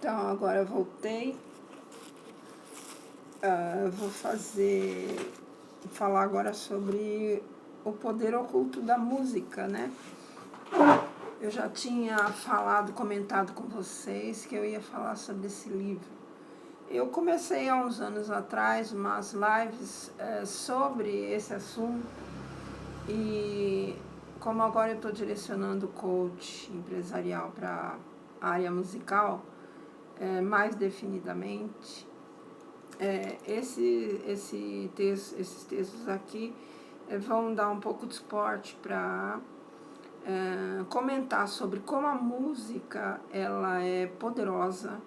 Então, agora eu voltei. Eu vou falar agora sobre o poder oculto da música, né? Eu já tinha comentado com vocês que eu ia falar sobre esse livro. Eu comecei há uns anos atrás umas lives sobre esse assunto e como agora eu estou direcionando o coach empresarial para a área musical, mais definidamente, esses textos aqui vão dar um pouco de suporte para comentar sobre como a música ela é poderosa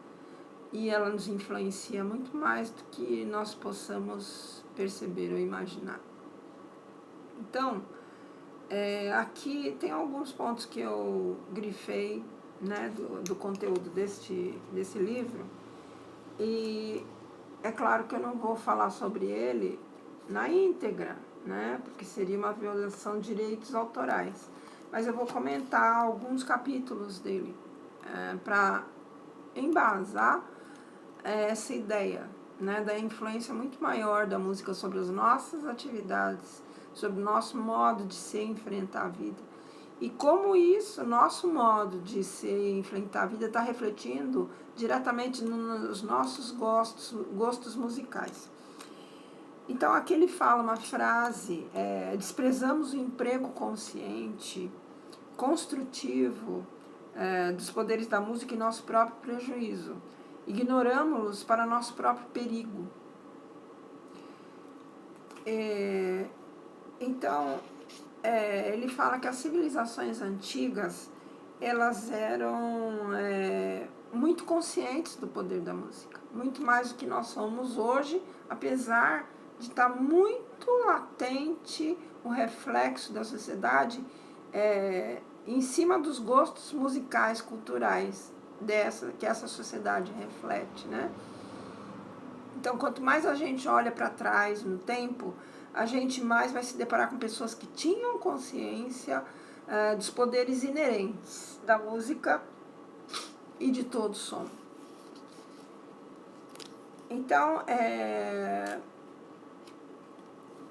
e ela nos influencia muito mais do que nós possamos perceber ou imaginar. Então, aqui tem alguns pontos que eu grifei, né, do conteúdo desse livro, e é claro que eu não vou falar sobre ele na íntegra, né, porque seria uma violação de direitos autorais, mas eu vou comentar alguns capítulos dele para embasar essa ideia, né, da influência muito maior da música sobre as nossas atividades, sobre o nosso modo de ser e enfrentar a vida. E como isso, nosso modo de ser e enfrentar a vida está refletindo diretamente nos nossos gostos musicais. Então, aqui ele fala uma frase, desprezamos o emprego consciente, construtivo, dos poderes da música em nosso próprio prejuízo. Ignoramos-los para nosso próprio perigo. Então, ele fala que as civilizações antigas, elas eram muito conscientes do poder da música, muito mais do que nós somos hoje, apesar de estar muito latente o reflexo da sociedade em cima dos gostos musicais, culturais que essa sociedade reflete, né? Então, quanto mais a gente olha para trás no tempo, a gente mais vai se deparar com pessoas que tinham consciência dos poderes inerentes da música e de todo som. Então,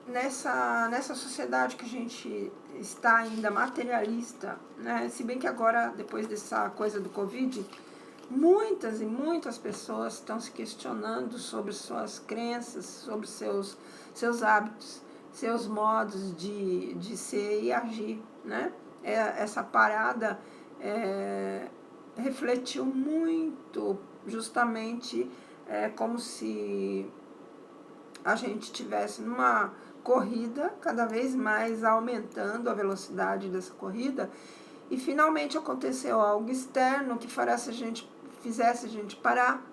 nessa sociedade que a gente está ainda materialista, né? Se bem que agora, depois dessa coisa do Covid, muitas e muitas pessoas estão se questionando sobre suas crenças, sobre seus hábitos, seus modos de ser e agir, né? Essa parada refletiu muito, justamente como se a gente estivesse numa corrida, cada vez mais aumentando a velocidade dessa corrida, e finalmente aconteceu algo externo que fizesse a gente parar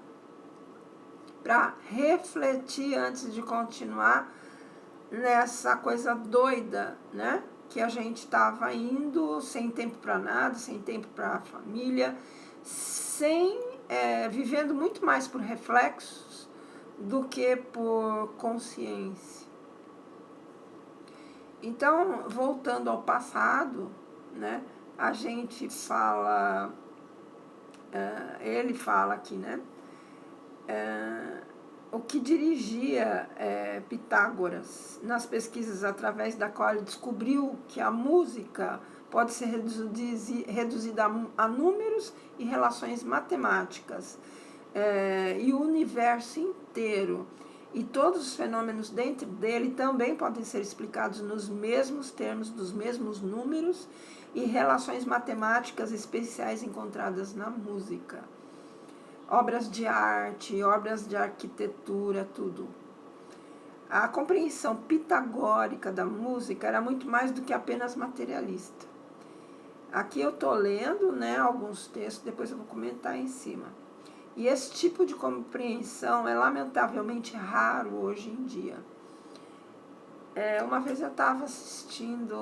para refletir antes de continuar nessa coisa doida, né? Que a gente estava indo sem tempo para nada, sem tempo para a família, vivendo muito mais por reflexos do que por consciência. Então, voltando ao passado, né? A gente fala, ele fala aqui, né? O que dirigia Pitágoras nas pesquisas através da qual ele descobriu que a música pode ser reduzida a números e relações matemáticas, e o universo inteiro e todos os fenômenos dentro dele também podem ser explicados nos mesmos termos, dos mesmos números e relações matemáticas especiais encontradas na música. Obras de arte, obras de arquitetura, tudo. A compreensão pitagórica da música era muito mais do que apenas materialista. Aqui eu estou lendo, né, alguns textos, depois eu vou comentar em cima. E esse tipo de compreensão é lamentavelmente raro hoje em dia. Uma vez eu estava assistindo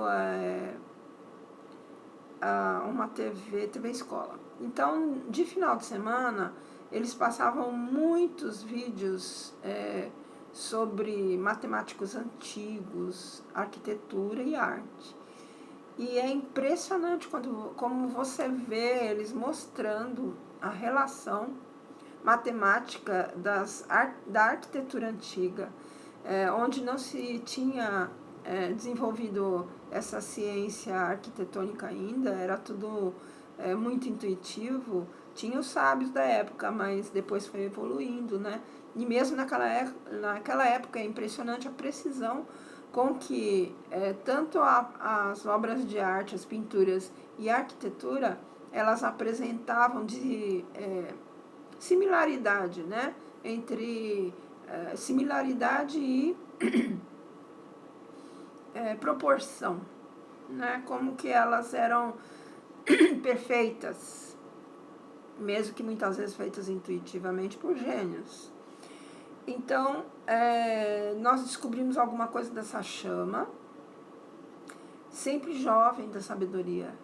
a uma TV Escola. Então, de final de semana, eles passavam muitos vídeos sobre matemáticos antigos, arquitetura e arte. E é impressionante como você vê eles mostrando a relação matemática da arquitetura antiga, onde não se tinha desenvolvido essa ciência arquitetônica ainda, era tudo muito intuitivo. Tinha os sábios da época, mas depois foi evoluindo, né? E mesmo naquela época é impressionante a precisão com que tanto as obras de arte, as pinturas e a arquitetura, elas apresentavam de similaridade, né? Entre similaridade e proporção, né? Como que elas eram perfeitas, mesmo que muitas vezes feitas intuitivamente por gênios. Então, nós descobrimos alguma coisa dessa chama, sempre jovem da sabedoria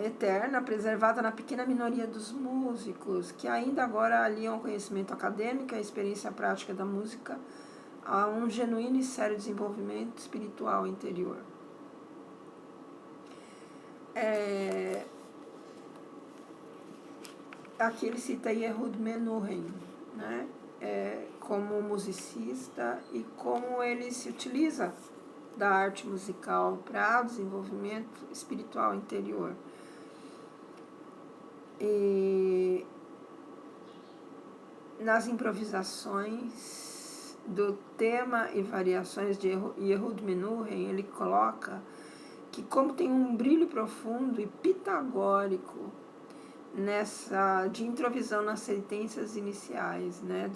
eterna, preservada na pequena minoria dos músicos, que ainda agora aliam o conhecimento acadêmico e a experiência prática da música a um genuíno e sério desenvolvimento espiritual interior. Aqui ele cita Yehud Menuhin, né? Como musicista e como ele se utiliza da arte musical para o desenvolvimento espiritual interior. E nas improvisações do tema e variações de Yehud Menuhin, ele coloca que como tem um brilho profundo e pitagórico de introvisão nas sentenças iniciais, né,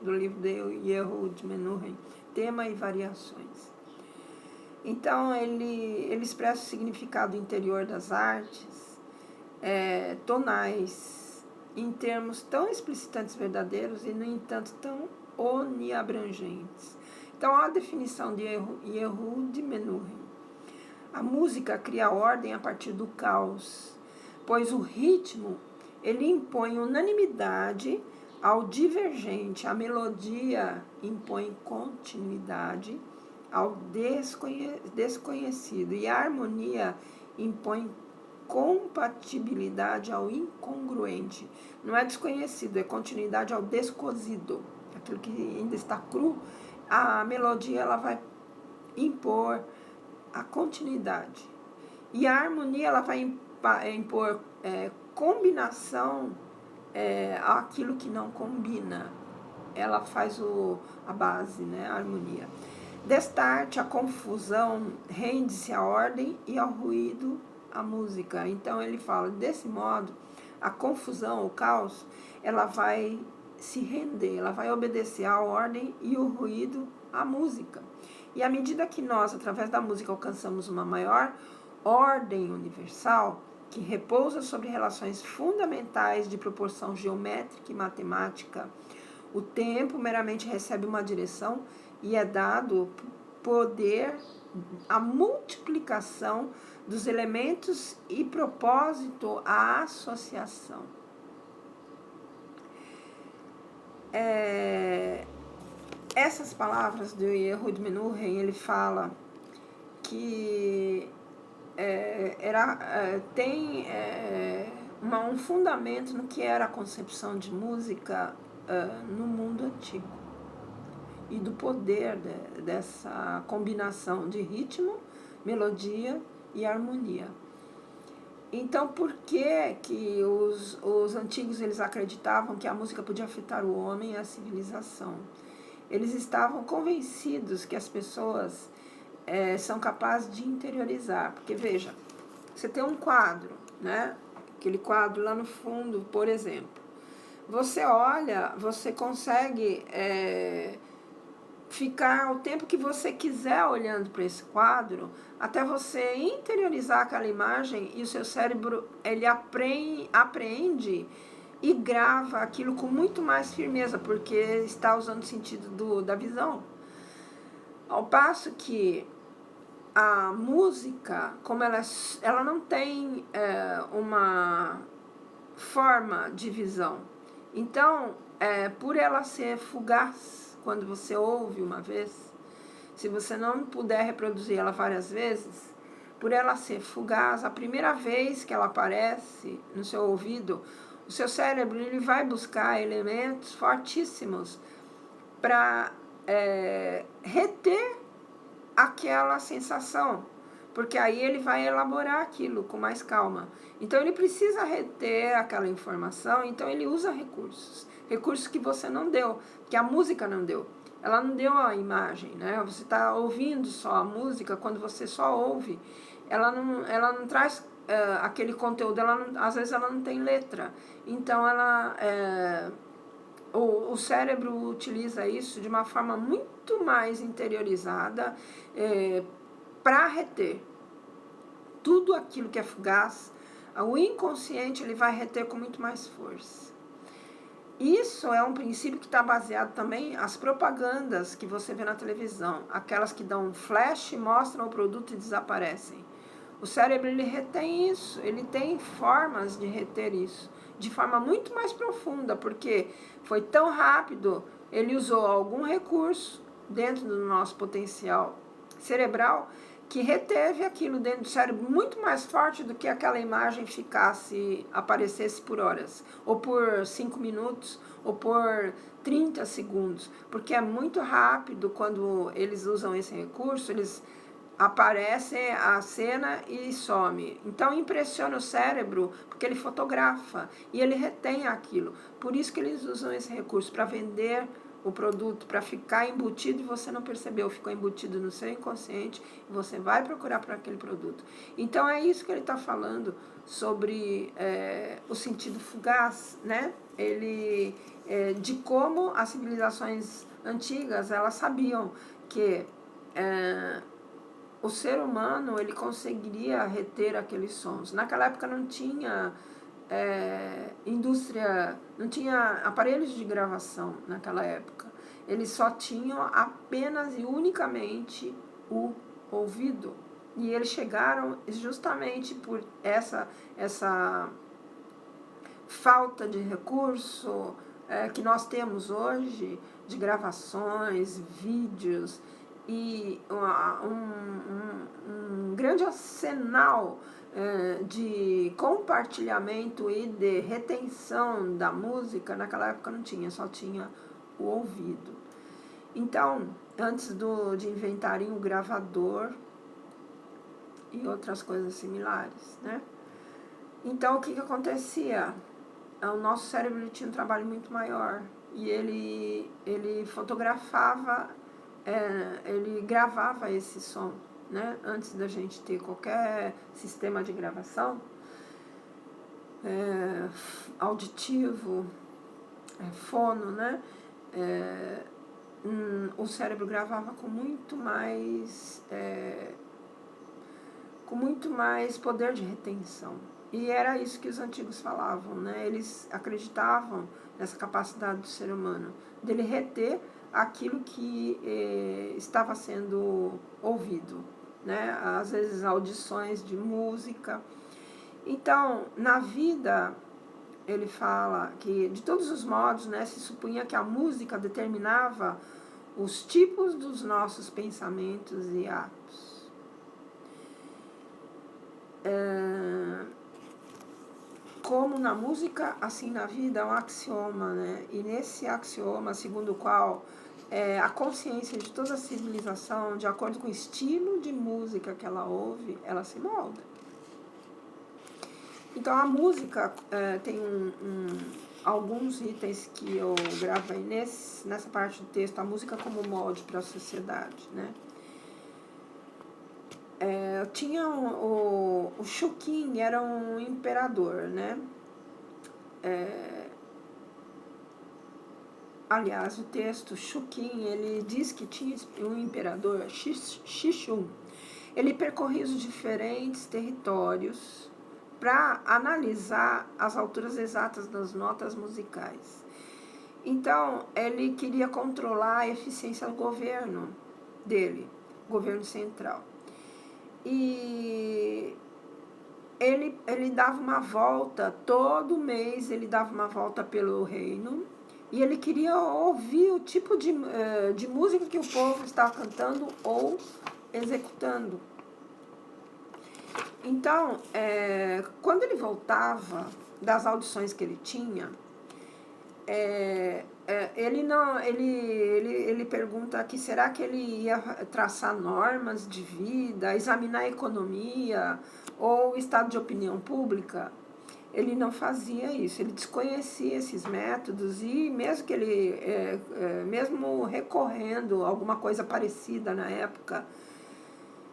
do livro de Yehud Menuhin, tema e variações. Então, ele expressa o significado interior das artes, tonais, em termos tão explicitantes e verdadeiros e, no entanto, tão oniabrangentes. Então, a definição de Yehud Menuhin. A música cria ordem a partir do caos, pois o ritmo ele impõe unanimidade ao divergente, a melodia impõe continuidade ao desconhecido e a harmonia impõe compatibilidade ao incongruente. Não é desconhecido, é continuidade ao descozido, aquilo que ainda está cru. A melodia ela vai impor a continuidade e a harmonia ela vai impor combinação àquilo que não combina. Ela faz a base, né, a harmonia. Desta arte, a confusão rende-se à ordem e ao ruído, à música. Então, ele fala, desse modo, a confusão, o caos, ela vai se render, ela vai obedecer à ordem e o ruído, à música. E à medida que nós, através da música, alcançamos uma maior ordem universal, que repousa sobre relações fundamentais de proporção geométrica e matemática, o tempo meramente recebe uma direção e é dado poder à multiplicação dos elementos e propósito à associação. Essas palavras do Yehud Menuhin, ele fala que tem um fundamento no que era a concepção de música no mundo antigo e do poder dessa combinação de ritmo, melodia e harmonia. Então, por que os antigos eles acreditavam que a música podia afetar o homem e a civilização? Eles estavam convencidos que as pessoas são capazes de interiorizar. Porque, veja, você tem um quadro, né? Aquele quadro lá no fundo, por exemplo. Você olha, você consegue ficar o tempo que você quiser olhando para esse quadro, até você interiorizar aquela imagem e o seu cérebro ele apreende e grava aquilo com muito mais firmeza, porque está usando o sentido da visão. Ao passo que a música, como ela não tem uma forma de visão, então, por ela ser fugaz, quando você ouve uma vez, se você não puder reproduzir ela várias vezes, por ela ser fugaz, a primeira vez que ela aparece no seu ouvido, O seu cérebro ele vai buscar elementos fortíssimos para reter aquela sensação, porque aí ele vai elaborar aquilo com mais calma. Então ele precisa reter aquela informação, então ele usa recursos que você não deu, que a música não deu. Ela não deu a imagem, né? Você está ouvindo só a música, quando você só ouve, ela não traz aquele conteúdo, às vezes ela não tem letra. Então o cérebro utiliza isso de uma forma muito mais interiorizada para reter tudo aquilo que é fugaz. O inconsciente ele vai reter com muito mais força. Isso é um princípio que está baseado também as propagandas que você vê na televisão, aquelas que dão um flash, mostram o produto e desaparecem. O cérebro ele retém isso, ele tem formas de reter isso de forma muito mais profunda, porque foi tão rápido, ele usou algum recurso dentro do nosso potencial cerebral que reteve aquilo dentro do cérebro muito mais forte do que aquela imagem aparecesse por horas, ou por 5 minutos, ou por 30 segundos, porque é muito rápido quando eles usam esse recurso, eles aparecem a cena e some. Então impressiona o cérebro porque ele fotografa e ele retém aquilo. Por isso que eles usam esse recurso para vender o produto, para ficar embutido e você não percebeu, ficou embutido no seu inconsciente e você vai procurar por aquele produto. Então é isso que ele está falando sobre o sentido fugaz, né? De como as civilizações antigas elas sabiam que o ser humano ele conseguiria reter aqueles sons. Naquela época não tinha indústria, não tinha aparelhos de gravação naquela época. Eles só tinham apenas e unicamente o ouvido. E eles chegaram justamente por essa falta de recurso que nós temos hoje, de gravações, vídeos, e um grande arsenal de compartilhamento e de retenção da música. Naquela época não tinha, só tinha o ouvido. Então, antes de inventarem o gravador e outras coisas similares, né? Então, o que acontecia? O nosso cérebro ele tinha um trabalho muito maior e ele fotografava, ele gravava esse som, né? Antes da gente ter qualquer sistema de gravação auditivo, fono, né? O cérebro gravava com muito mais poder de retenção. E era isso que os antigos falavam, né? Eles acreditavam nessa capacidade do ser humano, dele reter aquilo que estava sendo ouvido, né? Às vezes audições de música. Então, na vida, ele fala que, de todos os modos, né, se supunha que a música determinava os tipos dos nossos pensamentos e atos. Como na música, assim na vida, é um axioma, né? E nesse axioma, segundo o qual a consciência de toda a civilização, de acordo com o estilo de música que ela ouve, ela se molda. Então a música tem alguns itens que eu gravei nessa parte do texto, a música como molde para a sociedade, né? Tinha o Shukin, era um imperador, né? Aliás, o texto Shukin, ele diz que tinha um imperador, Shishun. Ele percorria os diferentes territórios para analisar as alturas exatas das notas musicais. Então, ele queria controlar a eficiência do governo dele, governo central. E ele dava uma volta, todo mês ele dava uma volta pelo reino, e ele queria ouvir o tipo de música que o povo estava cantando ou executando. Então, quando ele voltava das audições que ele tinha, ele pergunta que será que ele ia traçar normas de vida, examinar a economia ou o estado de opinião pública. Ele não fazia isso, ele desconhecia esses métodos e mesmo que ele, mesmo recorrendo a alguma coisa parecida na época,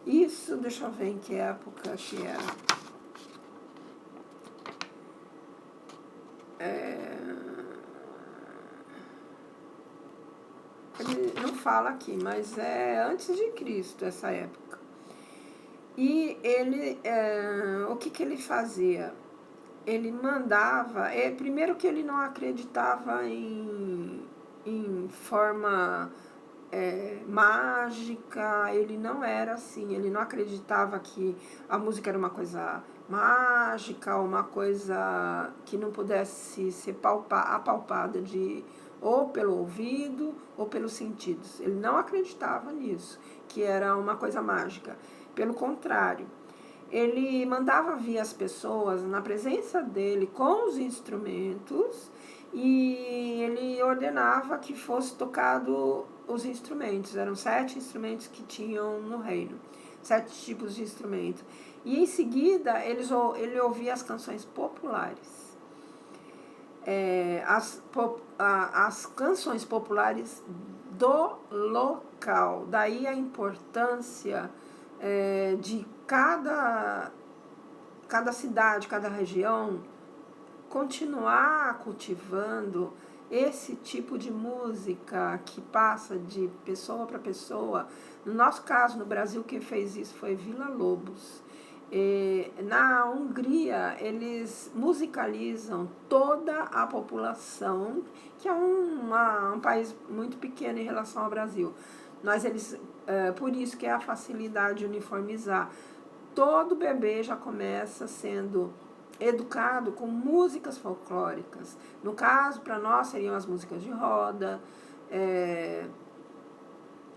isso, deixa eu ver em que época que era. Ele não fala aqui, mas é antes de Cristo essa época. E ele, o que ele fazia? Ele mandava, primeiro que ele não acreditava em forma mágica, ele não era assim, ele não acreditava que a música era uma coisa mágica, uma coisa que não pudesse ser apalpada ou pelo ouvido ou pelos sentidos. Ele não acreditava nisso, que era uma coisa mágica. Pelo contrário, ele mandava vir as pessoas na presença dele com os instrumentos e ele ordenava que fosse tocado os instrumentos. Eram 7 instrumentos que tinham no reino, 7 tipos de instrumento. E em seguida ele ouvia as canções populares. As canções populares do local. Daí a importância de cada cidade, cada região, continuar cultivando esse tipo de música que passa de pessoa para pessoa. No nosso caso, no Brasil, quem fez isso foi Villa-Lobos. Na Hungria, eles musicalizam toda a população, que é um país muito pequeno em relação ao Brasil. Mas por isso que é a facilidade de uniformizar. Todo bebê já começa sendo educado com músicas folclóricas. No caso, para nós, seriam as músicas de roda,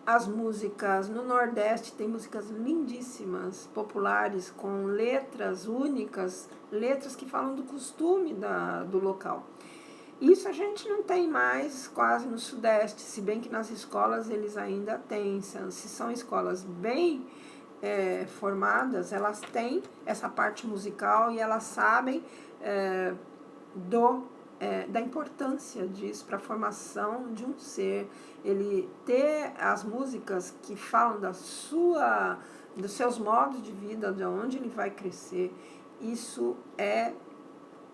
as músicas no Nordeste, tem músicas lindíssimas, populares, com letras únicas, letras que falam do costume do local. Isso a gente não tem mais quase no Sudeste, se bem que nas escolas eles ainda têm. Se são escolas bem formadas, elas têm essa parte musical e elas sabem da importância disso para a formação de um ser. Ele ter as músicas que falam dos seus modos de vida, de onde ele vai crescer, isso é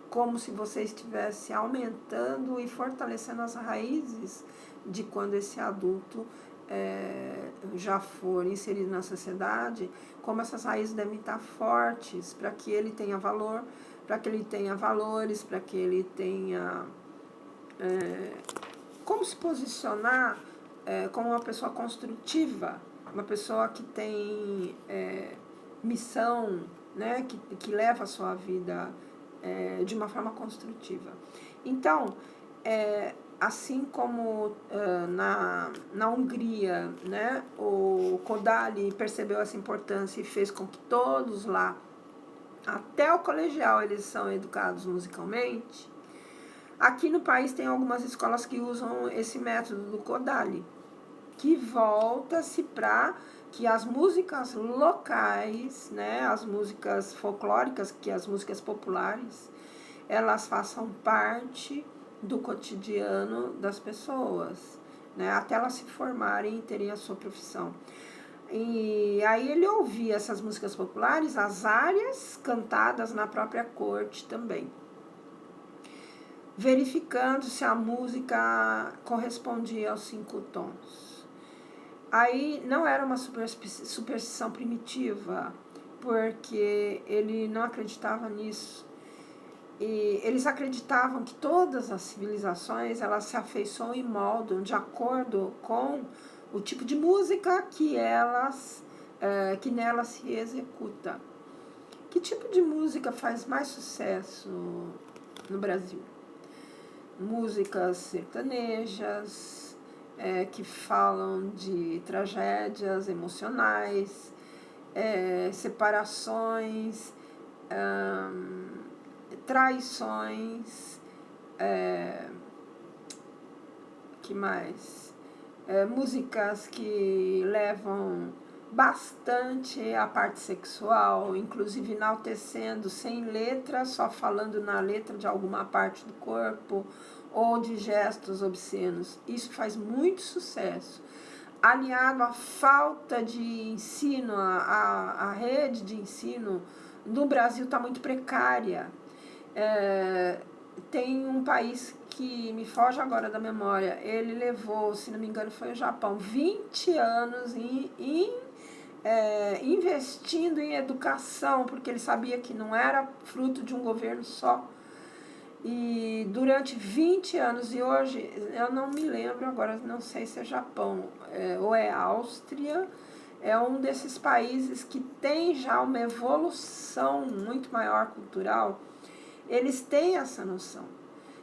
como se você estivesse aumentando e fortalecendo as raízes de quando esse adulto já for inserido na sociedade, como essas raízes devem estar fortes para que ele tenha valor, para que ele tenha valores, para que ele tenha como se posicionar como uma pessoa construtiva, uma pessoa que tem missão, né, que leva a sua vida de uma forma construtiva. Então, assim como na Hungria, né, o Kodály percebeu essa importância e fez com que todos lá, até o colegial, eles são educados musicalmente, aqui no país tem algumas escolas que usam esse método do Kodály, que volta-se para que as músicas locais, né, as músicas folclóricas, que as músicas populares, elas façam parte do cotidiano das pessoas, né, até elas se formarem e terem a sua profissão. E aí ele ouvia essas músicas populares, as áreas cantadas na própria corte também, verificando se a música correspondia aos 5 tons. Aí não era uma superstição primitiva, porque ele não acreditava nisso. E eles acreditavam que todas as civilizações elas se afeiçoam e moldam de acordo com o tipo de música que nela se executa. Que tipo de música faz mais sucesso no Brasil? Músicas sertanejas, que falam de tragédias emocionais, separações, traições, que mais? Músicas que levam bastante a parte sexual, inclusive enaltecendo sem letra, só falando na letra de alguma parte do corpo ou de gestos obscenos. Isso faz muito sucesso. Aliado à falta de ensino, a rede de ensino no Brasil está muito precária. Tem um país que me foge agora da memória, ele levou, se não me engano, foi o Japão, 20 anos investindo em educação, porque ele sabia que não era fruto de um governo só. E durante 20 anos, e hoje, eu não me lembro agora, não sei se é Japão ou é Áustria, é um desses países que tem já uma evolução muito maior cultural, eles têm essa noção.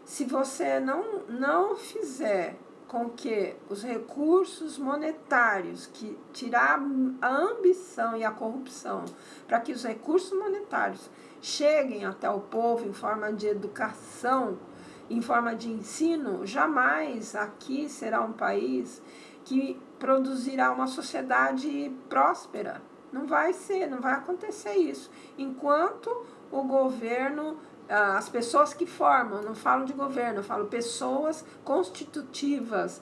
Se você não fizer com que os recursos monetários, que tirar a ambição e a corrupção, para que os recursos monetários cheguem até o povo em forma de educação, em forma de ensino, jamais aqui será um país que produzirá uma sociedade próspera. Não vai ser, não vai acontecer isso. Enquanto o governo, as pessoas que formam, não falo de governo, eu falo pessoas constitutivas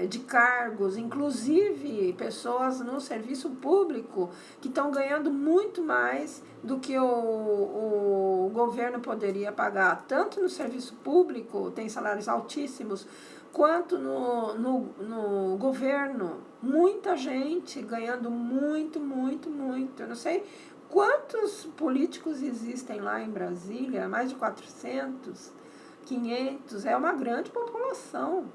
de cargos, inclusive pessoas no serviço público que estão ganhando muito mais do que o governo poderia pagar, tanto no serviço público, tem salários altíssimos, quanto no governo, muita gente ganhando muito, muito, muito. Eu não sei quantos políticos existem lá em Brasília, mais de 400, 500, é uma grande população.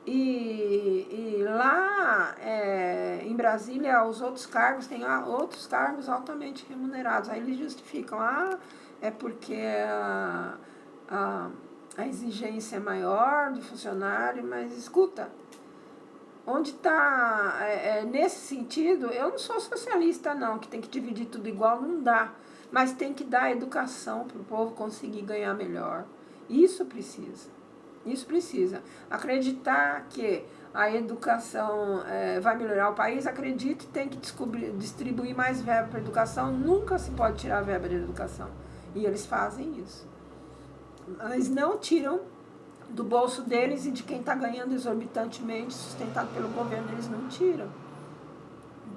E lá em Brasília, os outros cargos, tem outros cargos altamente remunerados. Aí eles justificam, é porque a exigência é maior do funcionário, mas escuta, onde está, nesse sentido, eu não sou socialista não, que tem que dividir tudo igual, não dá, mas tem que dar educação para o povo conseguir ganhar melhor. Isso precisa. Acreditar que a educação vai melhorar o país, acredito, tem que distribuir mais verba para a educação, nunca se pode tirar a verba da educação, e eles fazem isso. Mas não tiram do bolso deles e de quem está ganhando exorbitantemente, sustentado pelo governo, eles não tiram.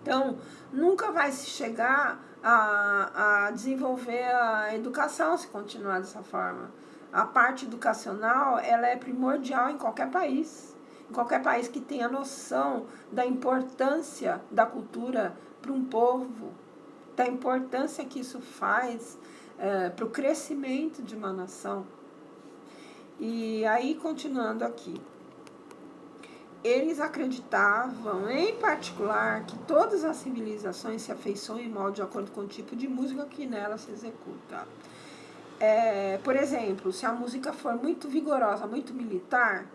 Então, nunca vai se chegar a desenvolver a educação se continuar dessa forma. A parte educacional, ela é primordial em qualquer país. Em qualquer país que tenha noção da importância da cultura para um povo, da importância que isso faz para o crescimento de uma nação. E aí, continuando aqui, eles acreditavam, em particular, que todas as civilizações se afeiçoam e moldam de acordo com o tipo de música que nela se executa. Por exemplo, se a música for muito vigorosa, muito militar,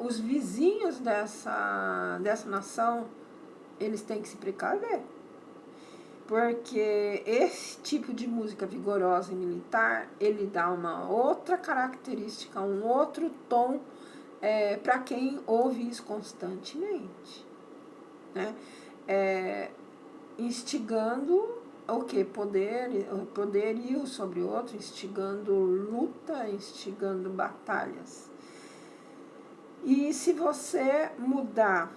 os vizinhos dessa nação, eles têm que se precaver. Porque esse tipo de música vigorosa e militar, ele dá uma outra característica, um outro tom para quem ouve isso constantemente, né? Instigando o quê? Poderio sobre o outro, instigando luta, instigando batalhas. E se você mudar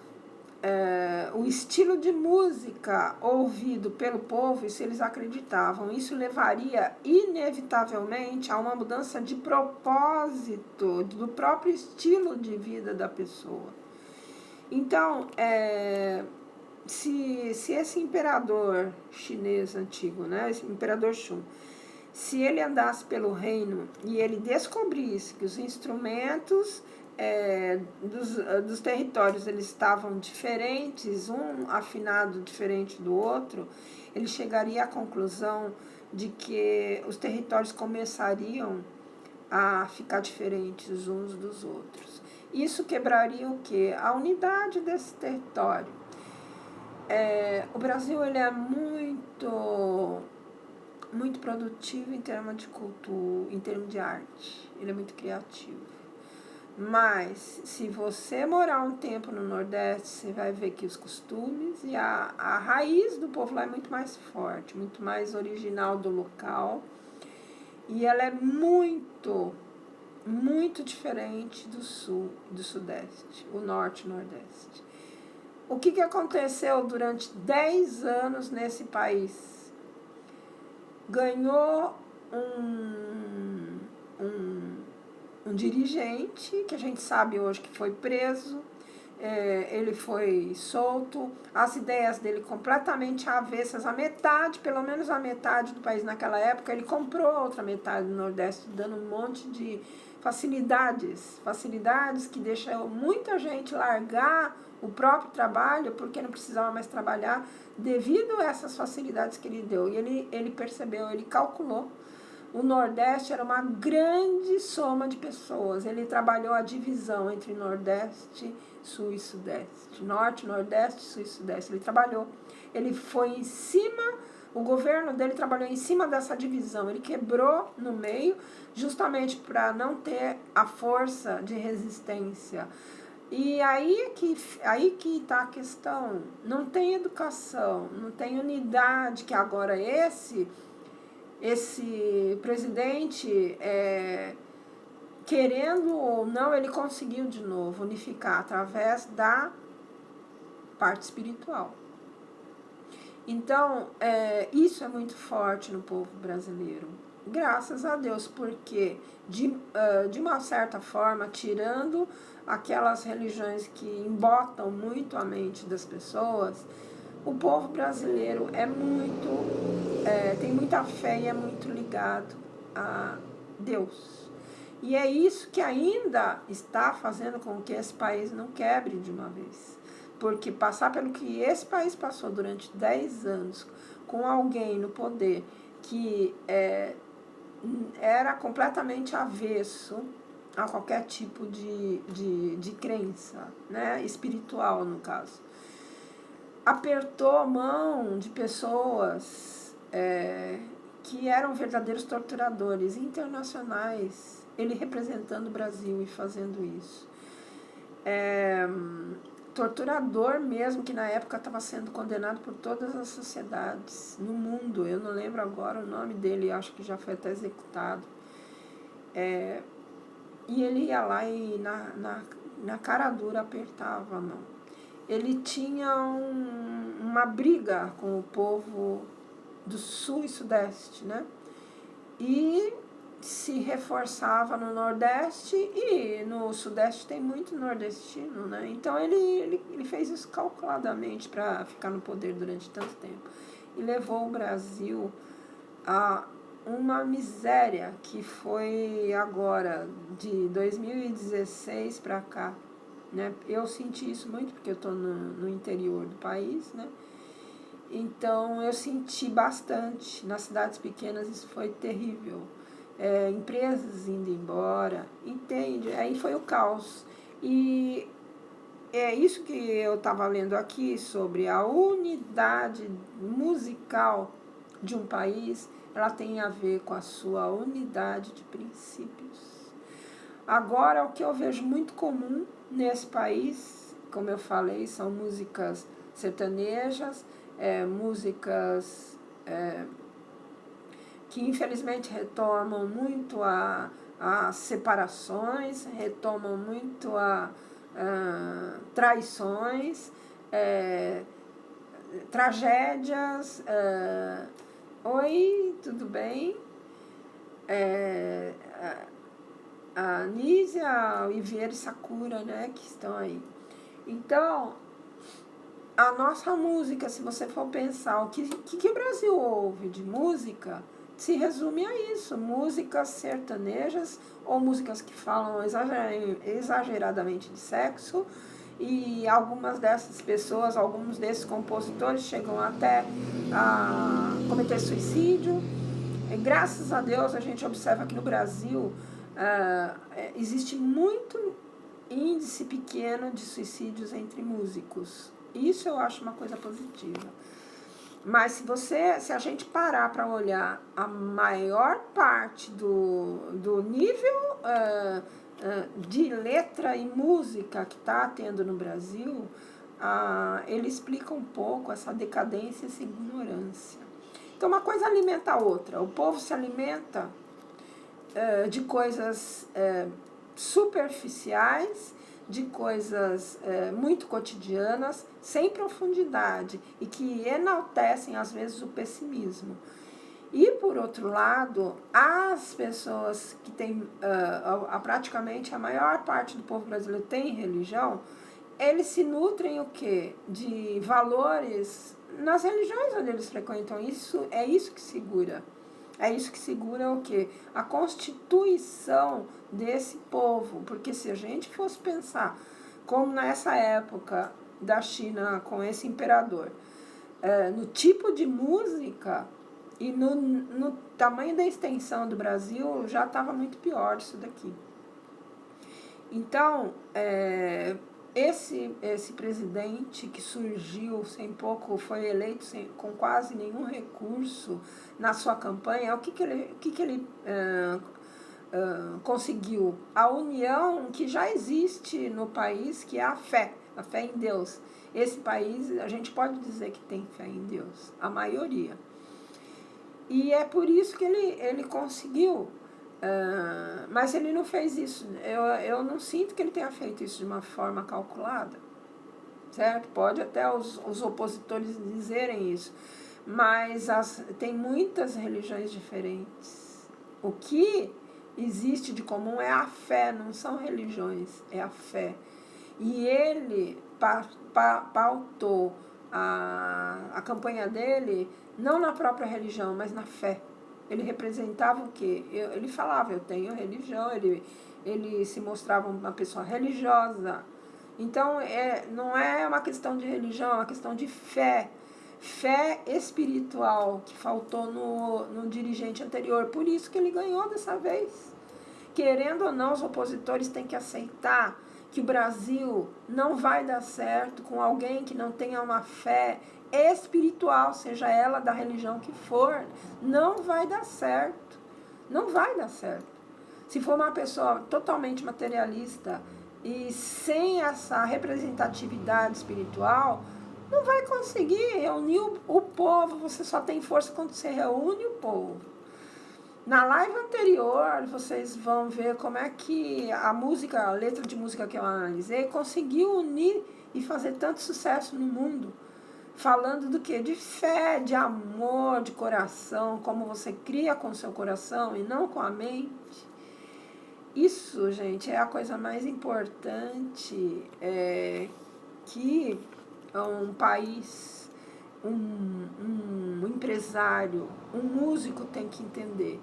o estilo de música ouvido pelo povo, isso eles acreditavam, isso levaria inevitavelmente a uma mudança de propósito do próprio estilo de vida da pessoa. Então, se esse imperador chinês antigo, né, esse imperador Shun, se ele andasse pelo reino e ele descobrisse que os instrumentos dos territórios eles estavam diferentes, um afinado diferente do outro, ele chegaria à conclusão de que os territórios começariam a ficar diferentes uns dos outros. Isso quebraria o quê? A unidade desse território. O Brasil ele é muito muito produtivo em termos de cultura, em termos de arte. Ele é muito criativo. Mas, se você morar um tempo no Nordeste, você vai ver que os costumes e a raiz do povo lá é muito mais forte, muito mais original do local. E ela é muito, muito diferente do Sul, do Sudeste, o Norte e o Nordeste. O que aconteceu durante 10 anos nesse país? Ganhou um dirigente, que a gente sabe hoje que foi preso, ele foi solto, as ideias dele completamente avessas, a metade, pelo menos a metade do país naquela época, ele comprou a outra metade do Nordeste, dando um monte de facilidades que deixam muita gente largar o próprio trabalho, porque não precisava mais trabalhar, devido a essas facilidades que ele deu. E ele percebeu, ele calculou. O Nordeste era uma grande soma de pessoas. Ele trabalhou a divisão entre Nordeste, Sul e Sudeste. Norte, Nordeste, Sul e Sudeste. Ele trabalhou. Ele foi em cima, o governo dele trabalhou em cima dessa divisão. Ele quebrou no meio, justamente para não ter a força de resistência. E aí que está a questão. Não tem educação, não tem unidade, que agora esse presidente, querendo ou não, ele conseguiu de novo unificar através da parte espiritual. Então, isso é muito forte no povo brasileiro. Graças a Deus, porque de uma certa forma, tirando aquelas religiões que embotam muito a mente das pessoas, o povo brasileiro tem muita fé e é muito ligado a Deus. E é isso que ainda está fazendo com que esse país não quebre de uma vez. Porque passar pelo que esse país passou durante 10 anos, com alguém no poder que era completamente avesso a qualquer tipo de crença, né, espiritual, no caso, apertou a mão de pessoas que eram verdadeiros torturadores internacionais, ele representando o Brasil e fazendo isso. Torturador mesmo, que na época estava sendo condenado por todas as sociedades no mundo. Eu não lembro agora o nome dele, acho que já foi até executado. E ele ia lá e na cara dura apertava a mão. Ele tinha uma briga com o povo do Sul e Sudeste, né? E se reforçava no Nordeste, e no Sudeste tem muito nordestino, né? Então ele fez isso calculadamente para ficar no poder durante tanto tempo. E levou o Brasil a uma miséria que foi agora, de 2016 para cá. Né? Eu senti isso muito porque eu estou no interior do país, né? Então eu senti bastante. Nas cidades pequenas isso foi terrível. Empresas indo embora, entende? Aí foi o caos. E é isso que eu estava lendo aqui sobre a unidade musical de um país. Ela tem a ver com a sua unidade de princípios. Agora, o que eu vejo muito comum nesse país, como eu falei, são músicas sertanejas, músicas que infelizmente retomam muito as separações, retomam muito a traições, tragédias. Oi, tudo bem? A Nízia, o Ivieira e Sakura, né, que estão aí. Então, a nossa música, se você for pensar, o que o Brasil ouve de música, se resume a isso: músicas sertanejas ou músicas que falam exageradamente de sexo, e algumas dessas pessoas, alguns desses compositores chegam até a cometer suicídio. E, graças a Deus, a gente observa que no Brasil existe muito índice pequeno de suicídios entre músicos. Isso eu acho uma coisa positiva. Mas se a gente parar para olhar a maior parte do nível de letra e música que está tendo no Brasil, ele explica um pouco essa decadência e essa ignorância. Então, uma coisa alimenta a outra. O povo se alimenta de coisas superficiais, de coisas muito cotidianas, sem profundidade, e que enaltecem, às vezes, o pessimismo. E, por outro lado, as pessoas que têm, praticamente a maior parte do povo brasileiro tem religião, eles se nutrem o quê? De valores nas religiões onde eles frequentam. É isso que segura. É isso que segura o quê? A constituição desse povo. Porque se a gente fosse pensar, como nessa época da China com esse imperador, no tipo de música e no tamanho da extensão do Brasil, já estava muito pior isso daqui. Então, esse presidente que surgiu foi eleito com quase nenhum recurso na sua campanha, o que ele conseguiu? A união que já existe no país, que é a fé em Deus. Esse país, a gente pode dizer que tem fé em Deus, a maioria. E é por isso que ele conseguiu. Mas ele não fez isso. Eu não sinto que ele tenha feito isso de uma forma calculada, certo? Pode até os opositores dizerem isso, mas tem muitas religiões diferentes. O que existe de comum é a fé, não são religiões, é a fé. E ele pautou a campanha dele não na própria religião, mas na fé. Ele representava o quê? Ele falava, eu tenho religião, ele se mostrava uma pessoa religiosa. Então, não é uma questão de religião, é uma questão de fé. Fé espiritual que faltou no dirigente anterior. Por isso que ele ganhou dessa vez. Querendo ou não, os opositores têm que aceitar que o Brasil não vai dar certo com alguém que não tenha uma fé espiritual, seja ela da religião que for, não vai dar certo. Não vai dar certo. Se for uma pessoa totalmente materialista e sem essa representatividade espiritual, não vai conseguir reunir o povo. Você só tem força quando você reúne o povo. Na live anterior, vocês vão ver como é que a letra de música que eu analisei, conseguiu unir e fazer tanto sucesso no mundo. Falando do quê? De fé, de amor, de coração, como você cria com o seu coração e não com a mente. Isso, gente, é a coisa mais importante que um país, um empresário, um músico tem que entender.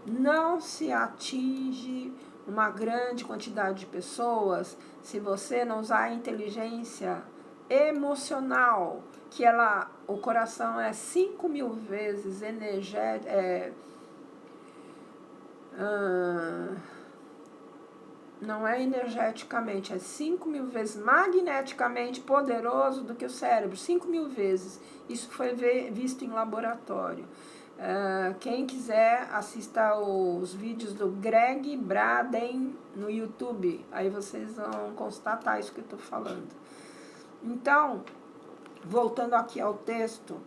Não se atinge uma grande quantidade de pessoas se você não usar a inteligência emocional, que o coração é 5.000 vezes não é energeticamente, é 5.000 vezes magneticamente poderoso do que o cérebro, 5.000 vezes. Isso foi visto em laboratório. Quem quiser, assista os vídeos do Greg Braden no YouTube, aí vocês vão constatar isso que eu estou falando. Então, voltando aqui ao texto,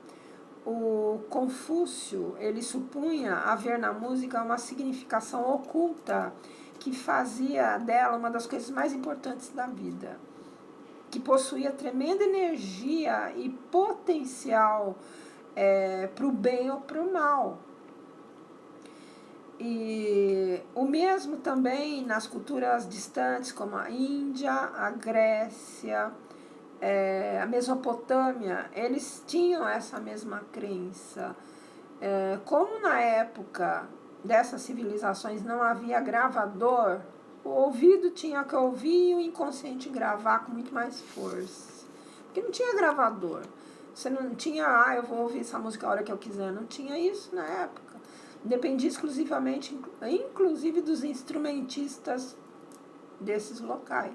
o Confúcio, ele supunha haver na música uma significação oculta que fazia dela uma das coisas mais importantes da vida, que possuía tremenda energia e potencial para o bem ou para o mal. E o mesmo também nas culturas distantes, como a Índia, a Grécia, a Mesopotâmia, eles tinham essa mesma crença. Como na época dessas civilizações não havia gravador, o ouvido tinha que ouvir e o inconsciente gravar com muito mais força. Porque não tinha gravador. Você não tinha, eu vou ouvir essa música a hora que eu quiser. Não tinha isso na época. Dependia exclusivamente, inclusive dos instrumentistas desses locais,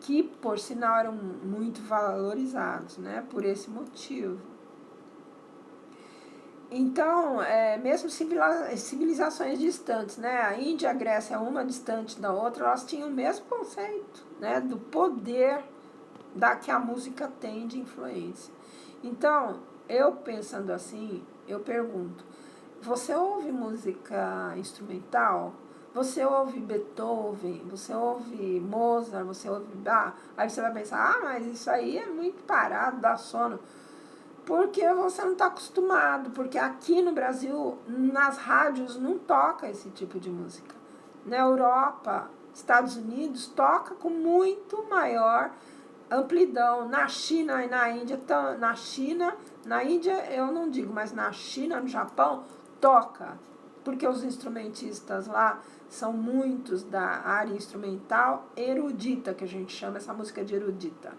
que, por sinal, eram muito valorizados, né, por esse motivo. Então, mesmo civilizações distantes, né? A Índia e a Grécia, uma distante da outra, elas tinham o mesmo conceito, né? Do poder que a música tem de influência. Então, eu pensando assim, eu pergunto, você ouve música instrumental? Você ouve Beethoven? Você ouve Mozart? Você ouve Bach? Aí você vai pensar, mas isso aí é muito parado, dá sono. Porque você não está acostumado, porque aqui no Brasil, nas rádios, não toca esse tipo de música. Na Europa, Estados Unidos, toca com muito maior amplidão. Na China e na Índia, na Índia eu não digo, mas na China, no Japão, toca. Porque os instrumentistas lá são muitos da área instrumental erudita, que a gente chama essa música de erudita.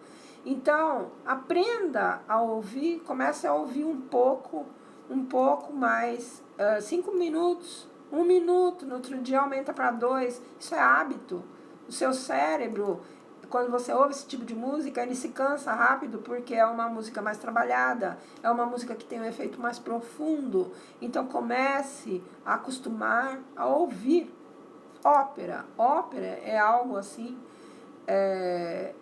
Então, aprenda a ouvir, comece a ouvir um pouco mais, 5 minutos, 1 minuto, no outro dia aumenta para 2, isso é hábito. O seu cérebro, quando você ouve esse tipo de música, ele se cansa rápido porque é uma música mais trabalhada, é uma música que tem um efeito mais profundo. Então, comece a acostumar a ouvir ópera. Ópera é algo assim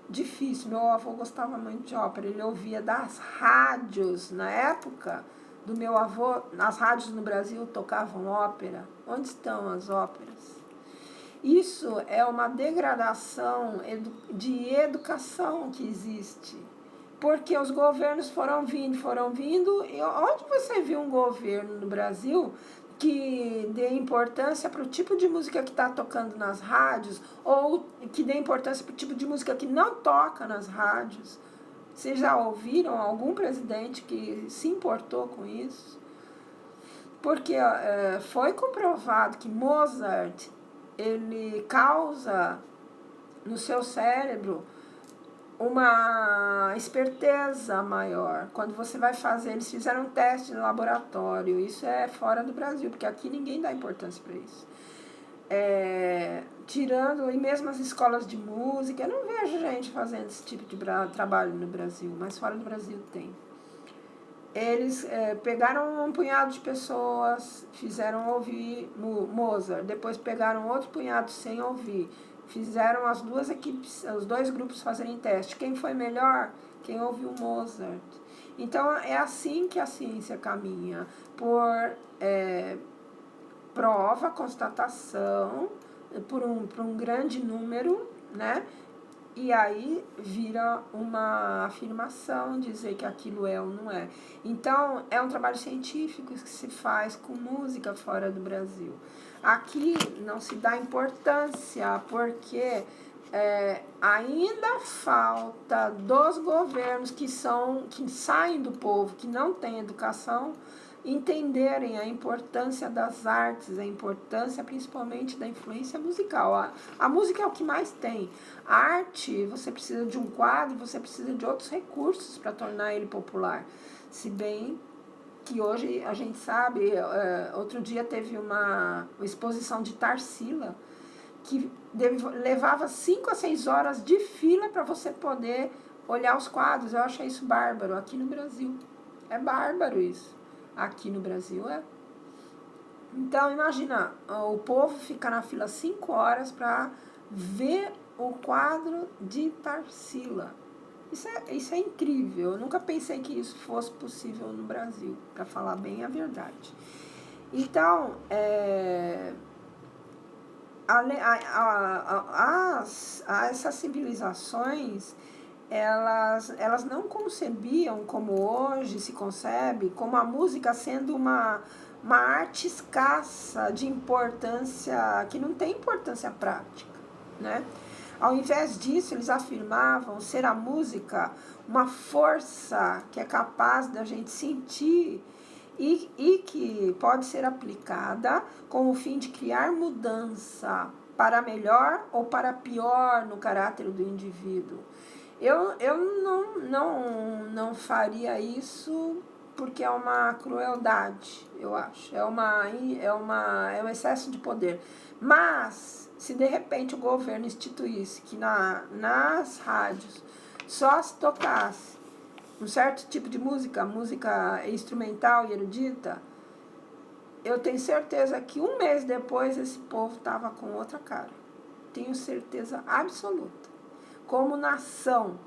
difícil. Meu avô gostava muito de ópera, ele ouvia das rádios. Na época do meu avô, as rádios no Brasil tocavam ópera. Onde estão as óperas? Isso é uma degradação de educação que existe. Porque os governos foram vindo. E onde você viu um governo no Brasil que dê importância para o tipo de música que está tocando nas rádios, ou que dê importância para o tipo de música que não toca nas rádios? Vocês já ouviram algum presidente que se importou com isso? Porque foi comprovado que Mozart, ele causa no seu cérebro uma esperteza maior. Quando você vai fazer, eles fizeram um teste no laboratório, isso é fora do Brasil, porque aqui ninguém dá importância para isso. Tirando, e mesmo as escolas de música, eu não vejo gente fazendo esse tipo de trabalho no Brasil, mas fora do Brasil tem. Eles pegaram um punhado de pessoas, fizeram ouvir Mozart, depois pegaram outro punhado sem ouvir, fizeram as duas equipes, os dois grupos fazerem teste. Quem foi melhor? Quem ouviu Mozart. Então, é assim que a ciência caminha, por prova, constatação, por um grande número, né? E aí vira uma afirmação, dizer que aquilo é ou não é. Então, é um trabalho científico que se faz com música fora do Brasil. Aqui não se dá importância, porque ainda falta dos governos que saem do povo, que não têm educação, entenderem a importância das artes, a importância principalmente da influência musical. A música é o que mais tem. A arte, você precisa de um quadro, você precisa de outros recursos para tornar ele popular. Se bem que hoje a gente sabe, outro dia teve uma exposição de Tarsila, que levava 5 a 6 horas de fila para você poder olhar os quadros. Eu achei isso bárbaro, aqui no Brasil. É bárbaro isso. Aqui no Brasil é. Então, imagina, o povo fica na fila 5 horas para ver o quadro de Tarsila. Isso é incrível. Eu nunca pensei que isso fosse possível no Brasil, para falar bem a verdade. Então, essas civilizações, elas não concebiam como hoje se concebe, como a música sendo uma arte escassa de importância, que não tem importância prática, né? Ao invés disso, eles afirmavam ser a música uma força que é capaz da gente sentir e que pode ser aplicada com o fim de criar mudança para melhor ou para pior no caráter do indivíduo. Eu não faria isso porque é uma crueldade, eu acho. É um excesso de poder. Mas, se de repente o governo instituísse que nas rádios só se tocasse um certo tipo de música instrumental e erudita, eu tenho certeza que um mês depois esse povo estava com outra cara. Tenho certeza absoluta. Como nação,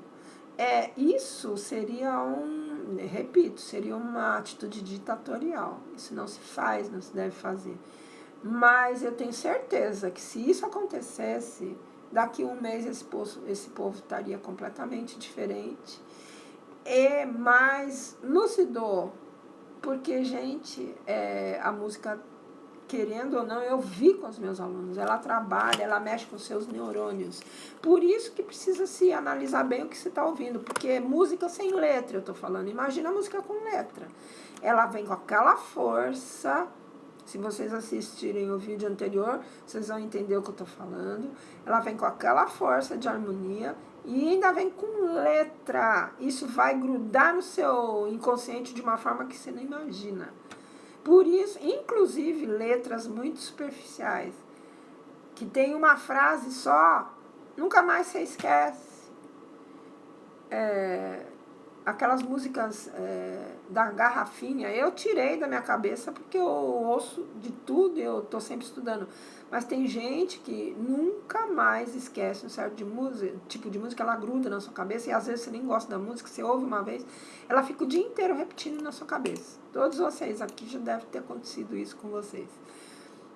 isso seria repito, seria uma atitude ditatorial. Isso não se faz, não se deve fazer. Mas eu tenho certeza que se isso acontecesse, daqui a um mês esse povo estaria completamente diferente e mais lúcido. Porque, gente, a música, querendo ou não, eu vi com os meus alunos, ela trabalha, ela mexe com os seus neurônios. Por isso que precisa se analisar bem o que você está ouvindo, porque música sem letra, eu estou falando, imagina a música com letra. Ela vem com aquela força, se vocês assistirem o vídeo anterior, vocês vão entender o que eu estou falando. Ela vem com aquela força de harmonia e ainda vem com letra. Isso vai grudar no seu inconsciente de uma forma que você não imagina. Por isso, inclusive, letras muito superficiais, que tem uma frase só, nunca mais você esquece. Aquelas músicas da garrafinha, eu tirei da minha cabeça porque eu ouço de tudo, eu estou sempre estudando. Mas tem gente que nunca mais esquece um certo tipo de música, ela gruda na sua cabeça e às vezes você nem gosta da música, você ouve uma vez, ela fica o dia inteiro repetindo na sua cabeça. Todos vocês aqui já deve ter acontecido isso com vocês.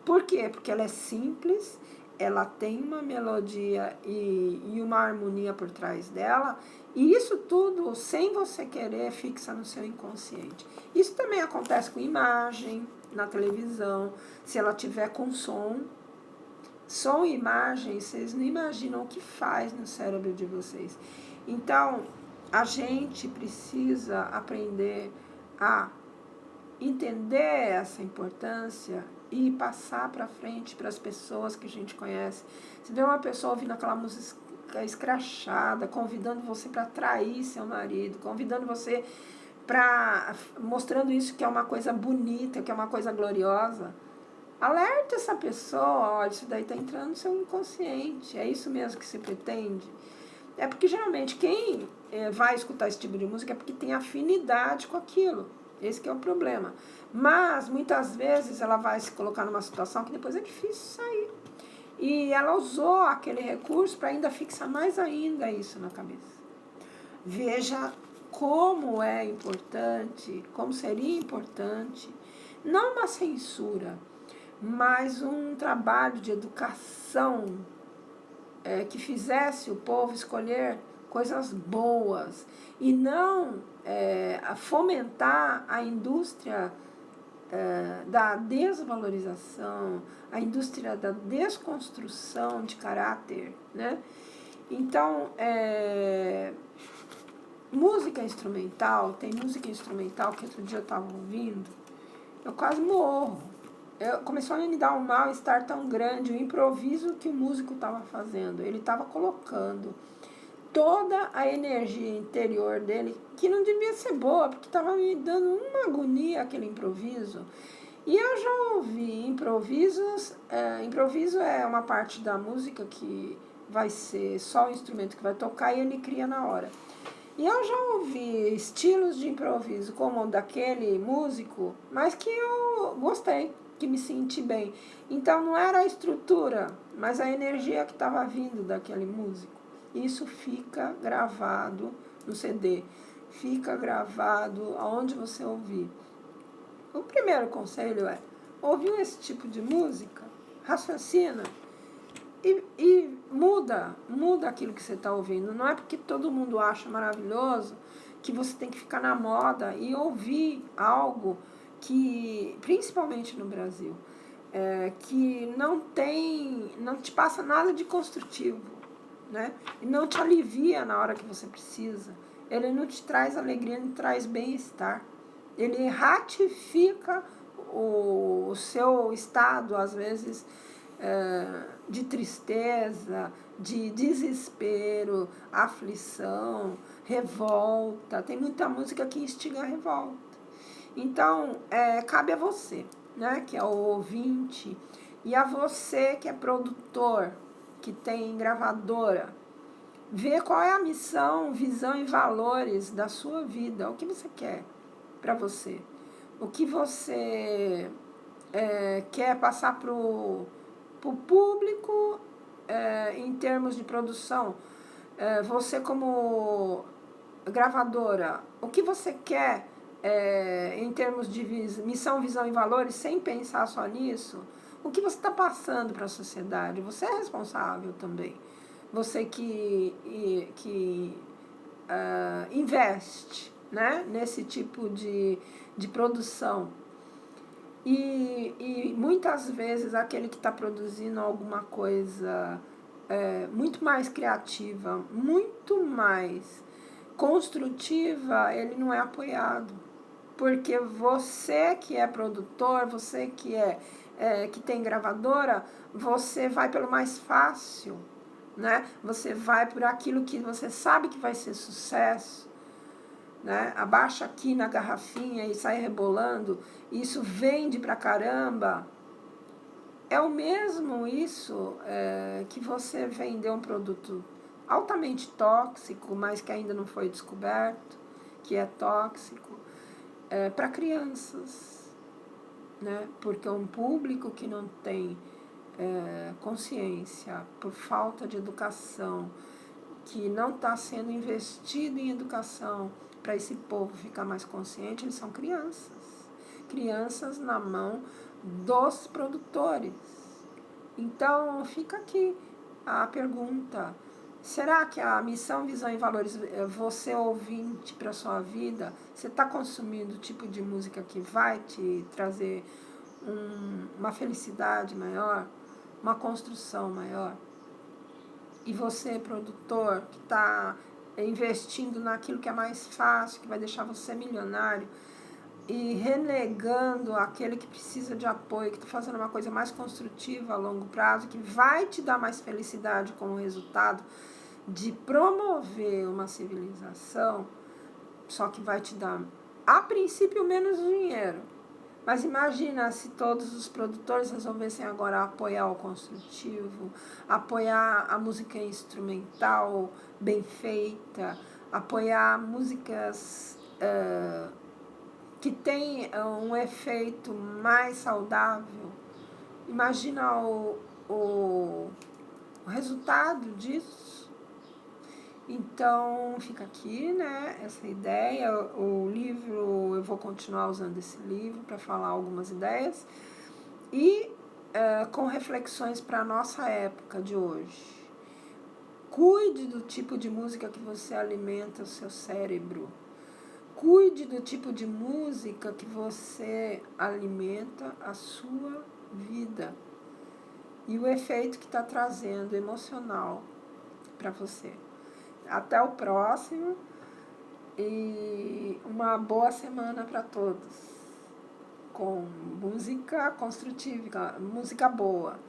Por quê? Porque ela é simples, ela tem uma melodia e uma harmonia por trás dela, e isso tudo, sem você querer, fixa no seu inconsciente. Isso também acontece com imagem, na televisão, se ela tiver com som e imagem, vocês não imaginam o que faz no cérebro de vocês. Então, a gente precisa aprender a entender essa importância e passar para frente para as pessoas que a gente conhece. Se vê uma pessoa ouvindo aquela música escrachada, convidando você para trair seu marido, convidando você para, mostrando isso que é uma coisa bonita, que é uma coisa gloriosa, alerta essa pessoa, olha, isso daí está entrando no seu inconsciente, é isso mesmo que se pretende? É porque geralmente quem vai escutar esse tipo de música é porque tem afinidade com aquilo. Esse que é o problema. Mas, muitas vezes, ela vai se colocar numa situação que depois é difícil sair. E ela usou aquele recurso para ainda fixar mais ainda isso na cabeça. Veja como é importante, como seria importante, não uma censura, mas um trabalho de educação que fizesse o povo escolher coisas boas e não fomentar a indústria da desvalorização, a indústria da desconstrução de caráter, né? Então, música instrumental, tem música instrumental que outro dia eu estava ouvindo, eu quase morro. Começou a me dar um mal-estar tão grande, o improviso que o músico estava fazendo. Ele estava colocando toda a energia interior dele, que não devia ser boa, porque estava me dando uma agonia aquele improviso. E eu já ouvi improvisos, improviso é uma parte da música que vai ser só o instrumento que vai tocar e ele cria na hora. E eu já ouvi estilos de improviso, como o daquele músico, mas que eu gostei, que me senti bem. Então não era a estrutura, mas a energia que estava vindo daquele músico. Isso fica gravado no CD, fica gravado aonde você ouvir. O primeiro conselho é, ouviu esse tipo de música, raciocina e muda aquilo que você está ouvindo. Não é porque todo mundo acha maravilhoso que você tem que ficar na moda e ouvir algo que, principalmente no Brasil, que não te passa nada de construtivo, né? E não te alivia na hora que você precisa. Ele não te traz alegria, não te traz bem-estar. Ele ratifica o seu estado, às vezes, de tristeza, de desespero, aflição, revolta. Tem muita música que instiga a revolta. Então, cabe a você, né, que é o ouvinte, e a você que é produtor, que tem gravadora, ver qual é a missão, visão e valores da sua vida, o que você quer para você, o que você quer passar para o público em termos de produção. Você como gravadora, o que você quer em termos de missão, visão e valores, sem pensar só nisso, o que você está passando para a sociedade? Você é responsável também. Você que investe, né, nesse tipo de produção. E muitas vezes aquele que está produzindo alguma coisa muito mais criativa, muito mais construtiva, ele não é apoiado. Porque você que é produtor, você que tem gravadora, você vai pelo mais fácil, né? Você vai por aquilo que você sabe que vai ser sucesso, né? Abaixa aqui na garrafinha e sai rebolando, isso vende pra caramba. É o mesmo isso que você vender um produto altamente tóxico, mas que ainda não foi descoberto, que é tóxico, para crianças, né? Porque um público que não tem consciência, por falta de educação, que não está sendo investido em educação para esse povo ficar mais consciente, eles são crianças. Crianças na mão dos produtores. Então, fica aqui a pergunta: será que a missão, visão e valores, você ouvinte para a sua vida, você está consumindo o tipo de música que vai te trazer uma felicidade maior, uma construção maior? E você, produtor, que está investindo naquilo que é mais fácil, que vai deixar você milionário, e renegando aquele que precisa de apoio, que está fazendo uma coisa mais construtiva a longo prazo, que vai te dar mais felicidade como resultado de promover uma civilização, só que vai te dar, a princípio, menos dinheiro. Mas imagina se todos os produtores resolvessem agora apoiar o construtivo, apoiar a música instrumental bem feita, apoiar músicas que têm um efeito mais saudável. Imagina o resultado disso. Então, fica aqui, né, essa ideia. O livro, eu vou continuar usando esse livro para falar algumas ideias. E com reflexões para a nossa época de hoje. Cuide do tipo de música que você alimenta o seu cérebro. Cuide do tipo de música que você alimenta a sua vida. E o efeito que está trazendo emocional para você. Até o próximo e uma boa semana para todos. Com música construtiva, música boa.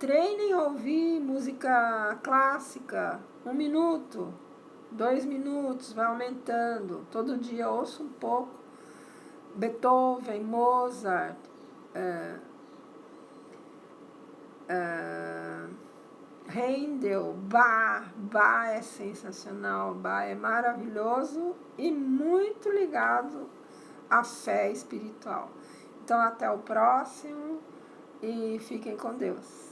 Treinem a ouvir música clássica, 1 minuto, 2 minutos, vai aumentando. Todo dia ouço um pouco. Beethoven, Mozart, Handel, Bach é sensacional, Bach é maravilhoso e muito ligado à fé espiritual. Então, até o próximo e fiquem com Deus.